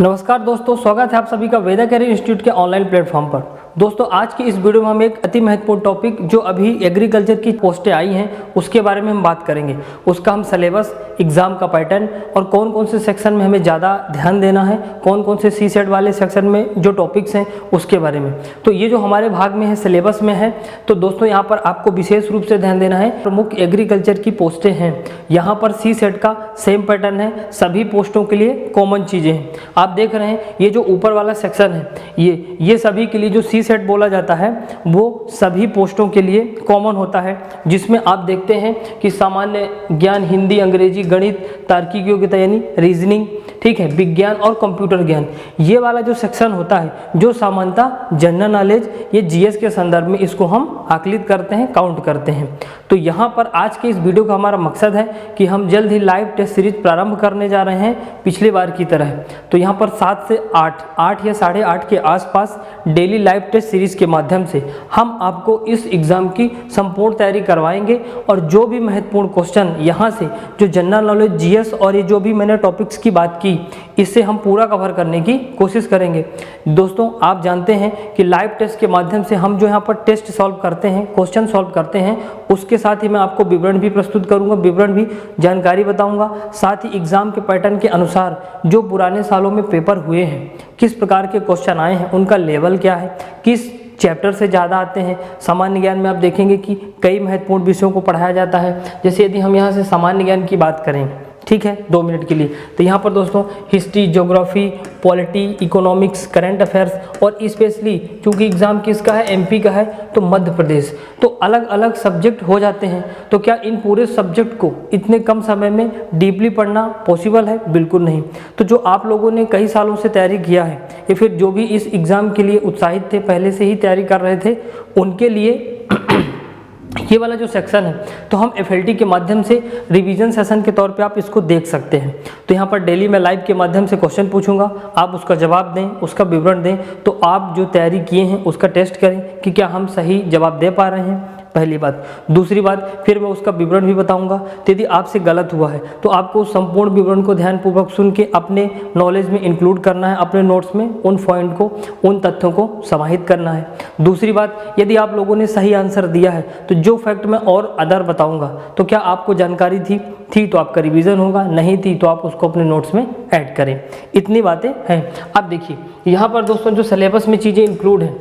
नमस्कार दोस्तों, स्वागत है आप सभी का वेदा कैरियर इंस्टीट्यूट के ऑनलाइन प्लेटफॉर्म पर। दोस्तों आज की इस वीडियो में हम एक अति महत्वपूर्ण टॉपिक जो अभी एग्रीकल्चर की पोस्टें आई हैं उसके बारे में हम बात करेंगे। उसका हम सिलेबस, एग्ज़ाम का पैटर्न और कौन कौन से सेक्शन में हमें ज़्यादा ध्यान देना है, कौन कौन से सी सेट वाले सेक्शन में जो टॉपिक्स हैं उसके बारे में। तो ये जो हमारे भाग में है, सिलेबस में है, तो दोस्तों यहाँ पर आपको विशेष रूप से ध्यान देना है। प्रमुख एग्रीकल्चर की पोस्टें हैं, यहाँ पर सी सेट का सेम पैटर्न है, सभी पोस्टों के लिए कॉमन चीज़ें हैं। आप देख रहे हैं ये जो ऊपर वाला सेक्शन है, ये सभी के लिए जो सी सेट बोला जाता है वो सभी पोस्टों के लिए कॉमन होता है, जिसमें आप देखते हैं कि सामान्य ज्ञान, हिंदी, अंग्रेजी, गणित, तार्किक योग्यता यानी रीजनिंग, ठीक है, विज्ञान और कंप्यूटर ज्ञान, ये वाला जो सेक्शन होता है जो सामान्यतः जनरल नॉलेज, ये जीएस के संदर्भ में इसको हम आकलित करते हैं, काउंट करते हैं। तो यहाँ पर आज के इस वीडियो का हमारा मकसद है कि हम जल्द ही लाइव टेस्ट सीरीज प्रारंभ करने जा रहे हैं पिछली बार की तरह। तो यहाँ पर 7 से 8 या 8:30 के आसपास डेली लाइव टेस्ट सीरीज के माध्यम से हम आपको इस एग्ज़ाम की संपूर्ण तैयारी करवाएंगे और जो भी महत्वपूर्ण क्वेश्चन यहाँ से जो जनरल नॉलेज, जीएस और ये जो भी मैंने टॉपिक्स की बात की, इससे हम पूरा कवर करने की कोशिश करेंगे। दोस्तों आप जानते हैं कि लाइव टेस्ट के माध्यम से हम जो यहाँ पर टेस्ट सॉल्व करते हैं, क्वेश्चन सॉल्व करते हैं, उसके साथ ही मैं आपको विवरण भी प्रस्तुत करूँगा, विवरण भी जानकारी बताऊँगा। साथ ही एग्ज़ाम के पैटर्न के अनुसार जो पुराने सालों में पेपर हुए हैं, किस प्रकार के क्वेश्चन आए हैं, उनका लेवल क्या है, किस चैप्टर से ज़्यादा आते हैं। सामान्य ज्ञान में आप देखेंगे कि कई महत्वपूर्ण विषयों को पढ़ाया जाता है। जैसे यदि हम यहाँ से सामान्य ज्ञान की बात करें, ठीक है, 2 मिनट के लिए, तो यहाँ पर दोस्तों history, geography, polity, economics, current affairs और स्पेशली चूँकि एग्ज़ाम किसका है, एमपी का है, तो मध्य प्रदेश, तो अलग अलग सब्जेक्ट हो जाते हैं। तो क्या इन पूरे सब्जेक्ट को इतने कम समय में डीपली पढ़ना पॉसिबल है? बिल्कुल नहीं। तो जो आप लोगों ने कई सालों से तैयारी किया है या फिर जो भी इस एग्ज़ाम के लिए उत्साहित थे, पहले से ही तैयारी कर रहे थे, उनके लिए ये वाला जो सेक्शन है तो हम एफएलटी के माध्यम से रिवीजन सेशन के तौर पे आप इसको देख सकते हैं। तो यहाँ पर डेली मैं लाइव के माध्यम से क्वेश्चन पूछूंगा, आप उसका जवाब दें, उसका विवरण दें, तो आप जो तैयारी किए हैं उसका टेस्ट करें कि क्या हम सही जवाब दे पा रहे हैं, पहली बात। दूसरी बात, फिर मैं उसका विवरण भी बताऊंगा। तो यदि आपसे गलत हुआ है तो आपको संपूर्ण विवरण को ध्यानपूर्वक सुन के अपने नॉलेज में इंक्लूड करना है, अपने नोट्स में उन पॉइंट को, उन तथ्यों को समाहित करना है। दूसरी बात, यदि आप लोगों ने सही आंसर दिया है तो जो फैक्ट मैं और अदर बताऊंगा तो क्या आपको जानकारी थी तो आपका रिवीजन होगा, नहीं थी तो आप उसको अपने नोट्स में ऐड करें। इतनी बातें हैं। अब देखिए यहाँ पर दोस्तों जो सिलेबस में चीज़ें इंक्लूड हैं,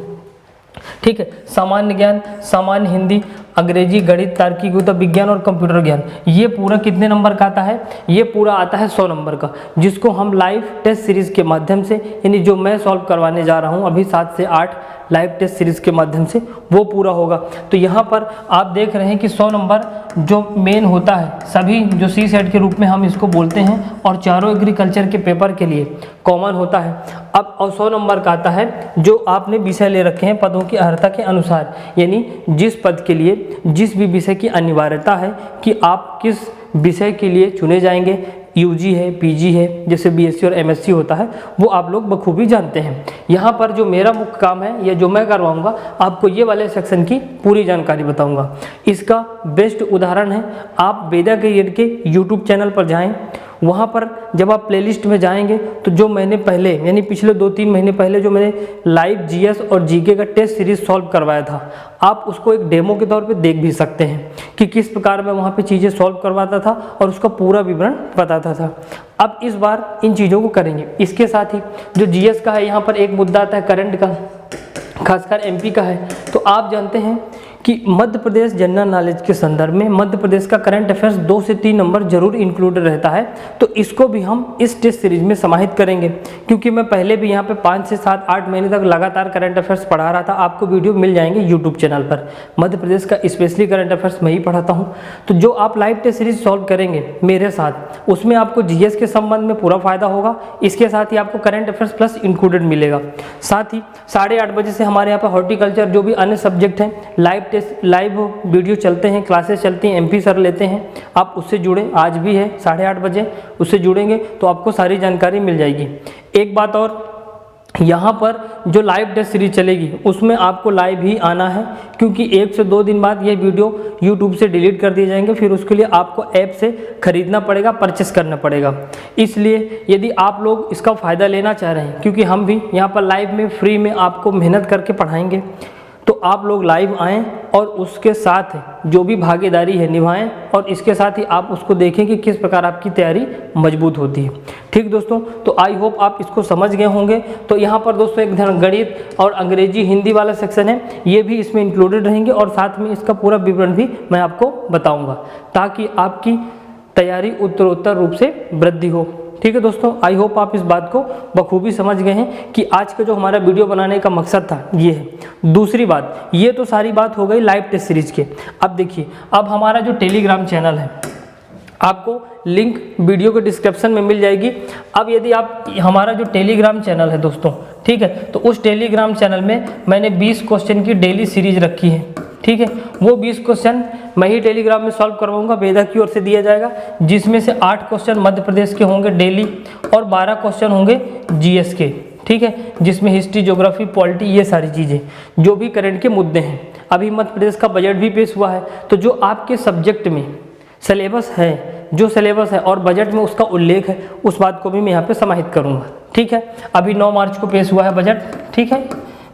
ठीक है, सामान्य ज्ञान, सामान्य हिंदी, अंग्रेजी, गणित, तार्किक योग्यता, विज्ञान और कंप्यूटर ज्ञान, ये पूरा कितने नंबर का आता है? ये पूरा आता है 100 नंबर का, जिसको हम लाइव टेस्ट सीरीज के माध्यम से, यानी जो मैं सॉल्व करवाने जा रहा हूँ अभी 7 से 8 लाइव टेस्ट सीरीज के माध्यम से, वो पूरा होगा। तो यहाँ पर आप देख रहे हैं कि 100 नंबर जो मेन होता है, सभी जो सी सेट के रूप में हम इसको बोलते हैं, और चारों एग्रीकल्चर के पेपर के लिए कॉमन होता है। अब और 100 नंबर का आता है जो आपने विषय ले रखे हैं पदों की अर्हता के अनुसार, यानी जिस पद के लिए जिस भी विषय की अनिवार्यता है कि आप किस विषय के लिए चुने जाएंगे, यूजी है, पीजी है, जैसे बीएससी और एमएससी होता है, वो आप लोग बखूबी जानते हैं। यहाँ पर जो मेरा मुख्य काम है या जो मैं करवाऊँगा, आपको ये वाले सेक्शन की पूरी जानकारी बताऊँगा। इसका बेस्ट उदाहरण है, आप वेदा कैरियर के यूट्यूब चैनल पर जाएँ, वहाँ पर जब आप प्लेलिस्ट में जाएंगे तो जो मैंने पहले, यानी पिछले 2-3 महीने पहले जो मैंने लाइव जीएस और जीके का टेस्ट सीरीज सॉल्व करवाया था, आप उसको एक डेमो के तौर पे देख भी सकते हैं कि किस प्रकार मैं वहाँ पे चीज़ें सॉल्व करवाता था और उसका पूरा विवरण बताता था। अब इस बार इन चीज़ों को करेंगे। इसके साथ ही जो जीएस का है, यहाँ पर एक मुद्दा आता है करंट का, खासकर एमपी का है। तो आप जानते हैं कि मध्य प्रदेश जनरल नॉलेज के संदर्भ में मध्य प्रदेश का करंट अफेयर्स 2 से 3 नंबर जरूर इंक्लूडेड रहता है। तो इसको भी हम इस टेस्ट सीरीज में समाहित करेंगे, क्योंकि मैं पहले भी यहाँ पे 5 से 7-8 महीने तक लगातार करंट अफेयर्स पढ़ा रहा था। आपको वीडियो मिल जाएंगे यूट्यूब चैनल पर, मध्य प्रदेश का स्पेशली करंट अफेयर्स मैं ही पढ़ाता हूँ। तो जो आप लाइव टेस्ट सीरीज सॉल्व करेंगे मेरे साथ, उसमें आपको जीएस के संबंध में पूरा फायदा होगा। इसके साथ ही आपको करंट अफेयर्स प्लस इंक्लूडेड मिलेगा। साथ ही 8:30 बजे से हमारे यहाँ पर हॉर्टिकल्चर, जो भी अन्य सब्जेक्ट हैं, लाइव वीडियो चलते हैं, क्लासेस चलती हैं, एमपी सर लेते हैं, आप उससे जुड़ें। आज भी है 8:30 बजे, उससे जुड़ेंगे तो आपको सारी जानकारी मिल जाएगी। एक बात और, यहाँ पर जो लाइव टेस्ट सीरीज चलेगी उसमें आपको लाइव ही आना है, क्योंकि 1 से 2 दिन बाद ये वीडियो यूट्यूब से डिलीट कर दिए जाएंगे, फिर उसके लिए आपको ऐप से ख़रीदना पड़ेगा, परचेस करना पड़ेगा। इसलिए यदि आप लोग इसका फ़ायदा लेना चाह रहे हैं, क्योंकि हम भी यहाँ पर लाइव में फ्री में आपको मेहनत करके पढ़ाएंगे, तो आप लोग लाइव आएँ और उसके साथ जो भी भागीदारी है निभाएं, और इसके साथ ही आप उसको देखें कि किस प्रकार आपकी तैयारी मजबूत होती है। ठीक दोस्तों, तो आई होप आप इसको समझ गए होंगे। तो यहाँ पर दोस्तों एक गणित और अंग्रेजी हिंदी वाला सेक्शन है, ये भी इसमें इंक्लूडेड रहेंगे, और साथ में इसका पूरा विवरण भी मैं आपको बताऊँगा, ताकि आपकी तैयारी उत्तरोत्तर रूप से वृद्धि हो। ठीक है दोस्तों, आई होप आप इस बात को बखूबी समझ गए हैं कि आज का जो हमारा वीडियो बनाने का मकसद था ये है। दूसरी बात, ये तो सारी बात हो गई लाइव टेस्ट सीरीज के। अब देखिए, अब हमारा जो टेलीग्राम चैनल है, आपको लिंक वीडियो के डिस्क्रिप्शन में मिल जाएगी। अब यदि आप हमारा जो टेलीग्राम चैनल है दोस्तों, ठीक है, तो उस टेलीग्राम चैनल में मैंने 20 क्वेश्चन की डेली सीरीज रखी है। ठीक है, वो 20 क्वेश्चन मैं ही टेलीग्राम में सॉल्व करवाऊंगा, वेदा की ओर से दिया जाएगा, जिसमें से 8 क्वेश्चन मध्य प्रदेश के होंगे डेली, और 12 क्वेश्चन होंगे जीएस के। ठीक है, जिसमें हिस्ट्री, ज्योग्राफी, पॉलिटी, ये सारी चीज़ें जो भी करंट के मुद्दे हैं। अभी मध्य प्रदेश का बजट भी पेश हुआ है, तो जो आपके सब्जेक्ट में सिलेबस है, जो सिलेबस है और बजट में उसका उल्लेख है, उस बात को भी मैं यहाँ पे समाहित करूँगा। ठीक है, अभी 9 मार्च को पेश हुआ है बजट, ठीक है,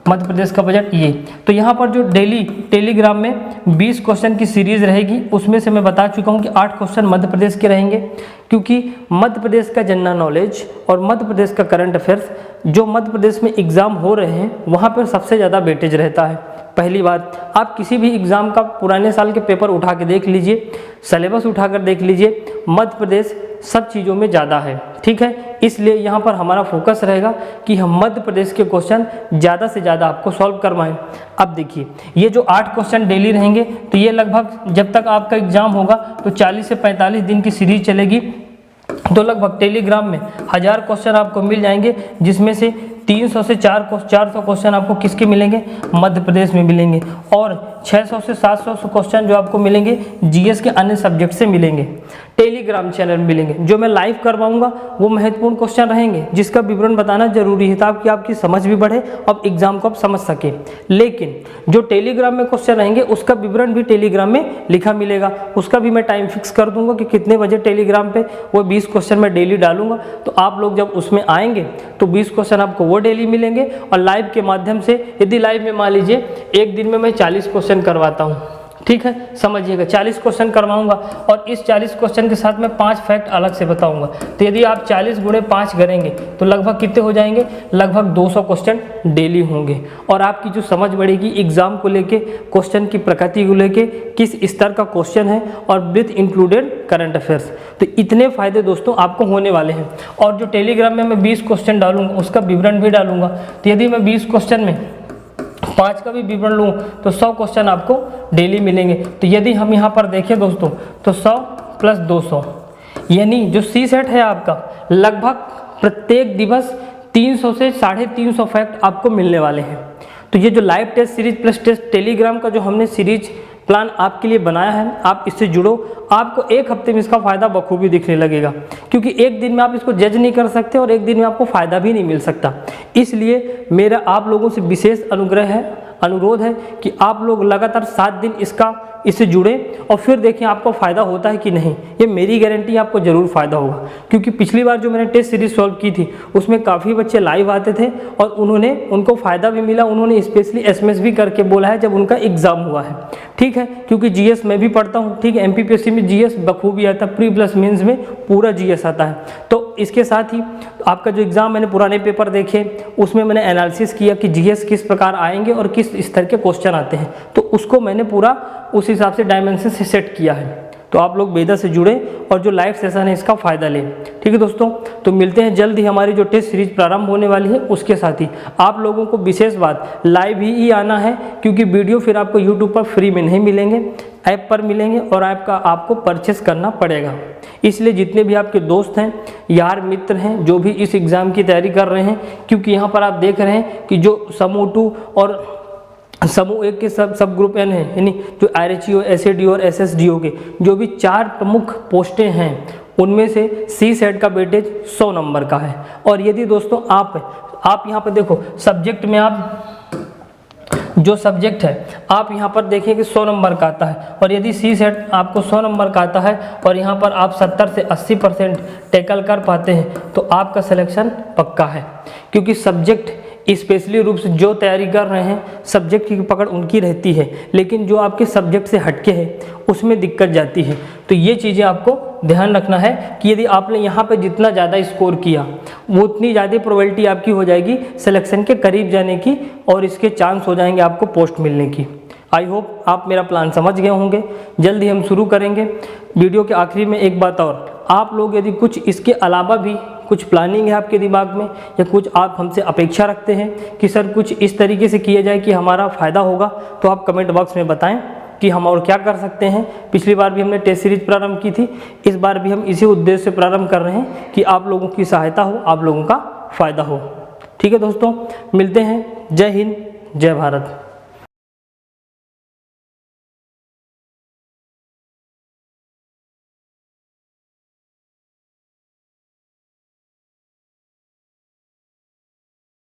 मध्य प्रदेश का बजट ये। तो यहाँ पर जो डेली टेलीग्राम में 20 क्वेश्चन की सीरीज रहेगी, उसमें से मैं बता चुका हूँ कि 8 क्वेश्चन मध्य प्रदेश के रहेंगे, क्योंकि मध्य प्रदेश का जनरल नॉलेज और मध्य प्रदेश का करंट अफेयर्स जो मध्य प्रदेश में एग्ज़ाम हो रहे हैं, वहाँ पर सबसे ज़्यादा वेटेज रहता है। पहली बात, आप किसी भी एग्ज़ाम का पुराने साल के पेपर उठा के देख लीजिए, सिलेबस उठाकर देख लीजिए, मध्य प्रदेश सब चीज़ों में ज़्यादा है। ठीक है, इसलिए यहाँ पर हमारा फोकस रहेगा कि हम मध्य प्रदेश के क्वेश्चन ज़्यादा से ज़्यादा आपको सॉल्व करवाएं। अब देखिए, ये जो 8 क्वेश्चन डेली रहेंगे, तो ये लगभग जब तक आपका एग्ज़ाम होगा तो 40 से 45 दिन की सीरीज चलेगी। तो लगभग टेलीग्राम में 1000 क्वेश्चन आपको मिल जाएंगे, जिसमें से 300 से 400 क्वेश्चन आपको किसके मिलेंगे, मध्य प्रदेश में मिलेंगे, और 600 से 700 क्वेश्चन जो आपको मिलेंगे जीएस के अन्य सब्जेक्ट से मिलेंगे, टेलीग्राम चैनल में मिलेंगे। जो मैं लाइव करवाऊंगा वो महत्वपूर्ण क्वेश्चन रहेंगे, जिसका विवरण बताना जरूरी है, ताकि आपकी समझ भी बढ़े और एग्जाम को आप समझ सकें। लेकिन जो टेलीग्राम में क्वेश्चन रहेंगे उसका विवरण भी टेलीग्राम में लिखा मिलेगा, उसका भी मैं टाइम फिक्स कर दूंगा कि कितने बजे टेलीग्राम पे वो 20 क्वेश्चन मैं डेली डालूंगा। तो आप लोग जब उसमें आएंगे तो 20 क्वेश्चन आपको वो डेली मिलेंगे, और लाइव के माध्यम से, यदि लाइव में मान लीजिए एक दिन में मैं 40 क्वेश्चन करवाता हूँ, ठीक है, समझिएगा 40 क्वेश्चन करवाऊंगा, और इस 40 क्वेश्चन के साथ मैं 5 फैक्ट अलग से बताऊंगा। तो यदि आप 40 गुणे 5 करेंगे तो लगभग कितने हो जाएंगे, लगभग 200 क्वेश्चन डेली होंगे, और आपकी जो समझ बढ़ेगी एग्जाम को लेके, क्वेश्चन की प्रकृति को लेके, किस स्तर का क्वेश्चन है, और विथ इंक्लूडेड करंट अफेयर्स। तो इतने फायदे दोस्तों आपको होने वाले हैं। और जो टेलीग्राम में मैं 20 क्वेश्चन डालूंगा उसका विवरण भी डालूंगा। तो यदि मैं 20 क्वेश्चन में 5 का भी विवरण लूँ तो 100 क्वेश्चन आपको डेली मिलेंगे। तो यदि हम यहाँ पर देखें दोस्तों, तो 100 प्लस 200, यानी जो सी सेट है आपका, लगभग प्रत्येक दिवस 300 से 350 फैक्ट आपको मिलने वाले हैं। तो ये जो live test series plus test Telegram का जो हमने सीरीज प्लान आपके लिए बनाया है, आप इससे जुड़ो, आपको 1 हफ्ते में इसका फ़ायदा बखूबी दिखने लगेगा, क्योंकि एक दिन में आप इसको जज नहीं कर सकते और एक दिन में आपको फ़ायदा भी नहीं मिल सकता। इसलिए मेरा आप लोगों से विशेष अनुरोध है कि आप लोग लगातार 7 दिन इससे जुड़े, और फिर देखें आपको फ़ायदा होता है कि नहीं। ये मेरी गारंटी, आपको ज़रूर फ़ायदा होगा, क्योंकि पिछली बार जो मैंने टेस्ट सीरीज सॉल्व की थी उसमें काफ़ी बच्चे लाइव आते थे और उनको फ़ायदा भी मिला। उन्होंने स्पेशली SMS भी करके बोला है जब उनका एग्ज़ाम हुआ है। ठीक है, क्योंकि जीएस मैं भी पढ़ता हूँ, ठीक है, MPPSC में जीएस बखूबी आता है, प्री प्लस मेंस में पूरा जीएस आता है। तो इसके साथ ही आपका जो एग्ज़ाम, मैंने पुराने पेपर देखे, उसमें मैंने एनालिसिस किया कि जीएस किस प्रकार आएंगे और किस स्तर के क्वेश्चन आते हैं, तो उसको मैंने पूरा उस हिसाब से डायमेंशन से सेट किया है। तो आप लोग वेदा से जुड़े और जो लाइव सेशन है इसका फ़ायदा लें। ठीक है दोस्तों, तो मिलते हैं जल्द ही। हमारी जो टेस्ट सीरीज प्रारंभ होने वाली है उसके साथ ही आप लोगों को विशेष बात, लाइव ही आना है, क्योंकि वीडियो फिर आपको यूट्यूब पर फ्री में नहीं मिलेंगे, ऐप पर मिलेंगे, और ऐप का आपको परचेस करना पड़ेगा। इसलिए जितने भी आपके दोस्त हैं, यार मित्र हैं, जो भी इस एग्ज़ाम की तैयारी कर रहे हैं, क्योंकि यहाँ पर आप देख रहे हैं कि जो समूह 2 और समूह 1 के सब ग्रुप N है, यानी जो RHEO, SADO और SSDO के जो भी 4 प्रमुख पोस्टें हैं, उनमें से सी सेट का वेटेज 100 नंबर का है। और यदि दोस्तों आप आप यहाँ पर देखो सब्जेक्ट में आप जो सब्जेक्ट है आप यहाँ पर देखिए कि 100 नंबर का आता है, और यदि सी सेट आपको 100 नंबर का आता है और यहाँ पर आप 70 से 80% टैकल कर पाते हैं तो आपका सिलेक्शन पक्का है। क्योंकि सब्जेक्ट स्पेशली रूप से जो तैयारी कर रहे हैं सब्जेक्ट की पकड़ उनकी रहती है, लेकिन जो आपके सब्जेक्ट से हटके है उसमें दिक्कत जाती है। तो ये चीज़ें आपको ध्यान रखना है कि यदि आपने यहाँ पे जितना ज़्यादा स्कोर किया वो उतनी ज़्यादा प्रोबेबिलिटी आपकी हो जाएगी सिलेक्शन के करीब जाने की, और इसके चांस हो जाएंगे आपको पोस्ट मिलने की। आई होप आप मेरा प्लान समझ गए होंगे। जल्द ही हम शुरू करेंगे। वीडियो के आखिरी में एक बात और, आप लोग यदि कुछ इसके अलावा भी कुछ प्लानिंग है आपके दिमाग में या कुछ आप हमसे अपेक्षा रखते हैं कि सर कुछ इस तरीके से किया जाए कि हमारा फ़ायदा होगा, तो आप कमेंट बॉक्स में बताएं कि हम और क्या कर सकते हैं। पिछली बार भी हमने टेस्ट सीरीज प्रारंभ की थी, इस बार भी हम इसी उद्देश्य से प्रारंभ कर रहे हैं कि आप लोगों की सहायता हो, आप लोगों का फ़ायदा हो। ठीक है दोस्तों, मिलते हैं। जय हिंद, जय भारत।